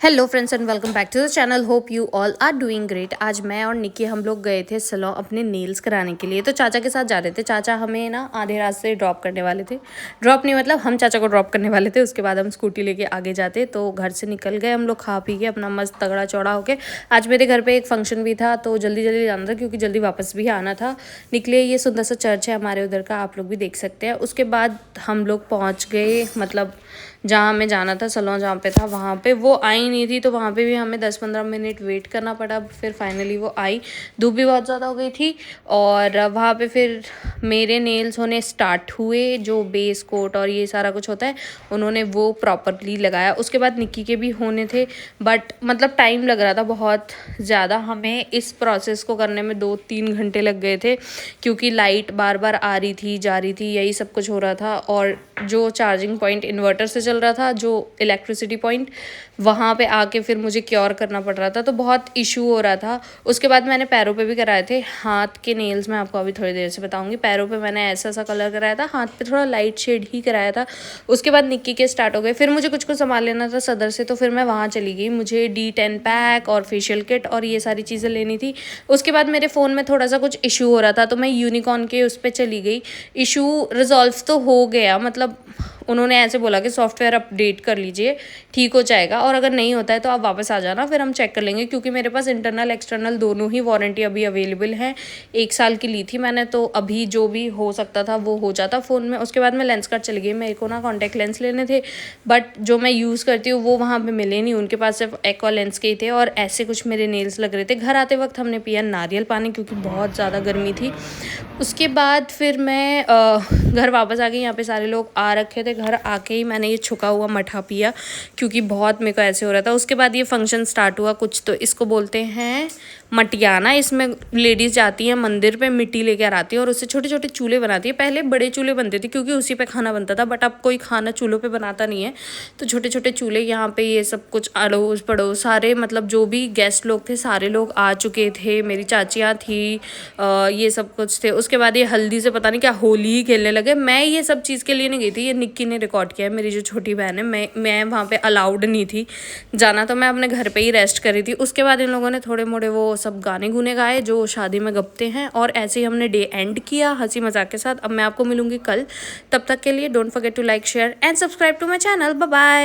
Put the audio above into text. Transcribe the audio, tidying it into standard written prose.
Hello friends and welcome back to the channel. Hope you all are doing great. आज मैं और निकी हम लोग गए थे सैलून अपने नेल्स कराने के लिए। तो चाचा के साथ जा रहे थे। चाचा हमें ना आधे रास्ते ड्रॉप करने वाले थे। ड्रॉप नहीं मतलब हम चाचा को ड्रॉप करने वाले थे। उसके बाद हम स्कूटी लेके आगे जाते। तो घर से निकल गए हम लोग खा पी के अपना मस्त तगड़ा चौड़ा होके। आज मेरे घर पर एक फंक्शन भी था तो जल्दी जल्दी जाना था क्योंकि जल्दी वापस भी आना था। निकले, ये सुंदर सा चर्च है हमारे उधर का, आप लोग भी देख सकते हैं। उसके बाद हम लोग पहुँच गए मतलब जहाँ हमें जाना था, सैलून जहाँ पे था वहाँ पे। वो आई नहीं थी तो वहाँ पे भी हमें 10-15 मिनट वेट करना पड़ा। फिर फाइनली वो आई। धूप भी बहुत ज़्यादा हो गई थी और वहाँ पे फिर मेरे नेल्स होने स्टार्ट हुए। जो बेस कोट और ये सारा कुछ होता है उन्होंने वो प्रॉपरली लगाया। उसके बाद निक्की के भी होने थे बट मतलब टाइम लग रहा था बहुत ज़्यादा। हमें इस प्रोसेस को करने में 2-3 घंटे लग गए थे क्योंकि लाइट बार बार आ रही थी जा रही थी, यही सब कुछ हो रहा था। और जो चार्जिंग पॉइंट इन्वर्टर से चल रहा था, जो इलेक्ट्रिसिटी पॉइंट, वहाँ पे आके फिर मुझे क्योर करना पड़ रहा था तो बहुत इशू हो रहा था। उसके बाद मैंने पैरों पे भी कराए थे। हाथ के नेल्स मैं आपको अभी थोड़ी देर से बताऊंगी। पैरों पे मैंने ऐसा सा कलर कराया था, हाथ पे थोड़ा लाइट शेड ही कराया था। उसके बाद निक्की के स्टार्ट हो गए। फिर मुझे कुछ संभाल लेना था सदर से तो फिर मैं वहाँ चली गई। मुझे D10 पैक और फेशियल किट और ये सारी चीज़ें लेनी थी। उसके बाद मेरे फ़ोन में थोड़ा सा कुछ इशू हो रहा था तो मैं यूनिकॉर्न के उस पर चली गई। इशू रिजॉल्व तो हो गया, मतलब उन्होंने ऐसे बोला कि सॉफ्टवेयर अपडेट कर लीजिए, ठीक हो जाएगा, और अगर नहीं होता है तो आप वापस आ जाना, फिर हम चेक कर लेंगे। क्योंकि मेरे पास इंटरनल एक्सटर्नल दोनों ही वारंटी अभी अवेलेबल है। 1 साल की ली थी मैंने तो अभी जो भी हो सकता था वो हो जाता फ़ोन में। उसके बाद मैं लेंस कार्ड चली गई। मेरे को ना कॉन्टैक्ट लेंस लेने थे बट जो मैं यूज़ करती हूँ वो वहाँ पर मिले नहीं। उनके पास सिर्फ एक्वा लेंस के ही थे और ऐसे कुछ मेरे नेल्स लग रहे थे। घर आते वक्त हमने पिया नारियल पानी क्योंकि बहुत ज़्यादा गर्मी थी। उसके बाद फिर मैं घर वापस आ गई। यहाँ पे सारे लोग आ रखे थे। घर आके ही मैंने ये छुका हुआ मठा पिया क्योंकि बहुत मेरे को ऐसे हो रहा था। उसके बाद ये फंक्शन स्टार्ट हुआ कुछ, तो इसको बोलते हैं मटियाना। इसमें लेडीज़ जाती हैं मंदिर पे, मिट्टी लेकर आती है और उससे छोटे छोटे चूल्हे बनाती है। पहले बड़े चूल्हे बनते थे क्योंकि उसी पे खाना बनता था बट अब कोई खाना चूल्हों पे बनाता नहीं है तो छोटे छोटे चूल्हे यहाँ पे ये सब कुछ अड़ोस पड़ोस सारे मतलब जो भी गेस्ट लोग थे सारे लोग आ चुके थे। मेरी चाचियाँ थी, ये सब कुछ थे। उसके बाद ये हल्दी से पता नहीं क्या होली ही खेलने लगे। मैं ये सब चीज़ के लिए नहीं गई थी, ये निक्की ने रिकॉर्ड किया है, मेरी जो छोटी बहन है। मैं वहाँ पे अलाउड नहीं थी जाना तो मैं अपने घर पे ही रेस्ट करी थी। उसके बाद इन लोगों ने थोड़े मोड़े वो सब गाने गुने गाए जो शादी में गपते हैं और ऐसे ही हमने डे एंड किया हंसी मजाक के साथ। अब मैं आपको मिलूंगी कल, तब तक के लिए don't forget to like share and subscribe to my channel. Bye bye.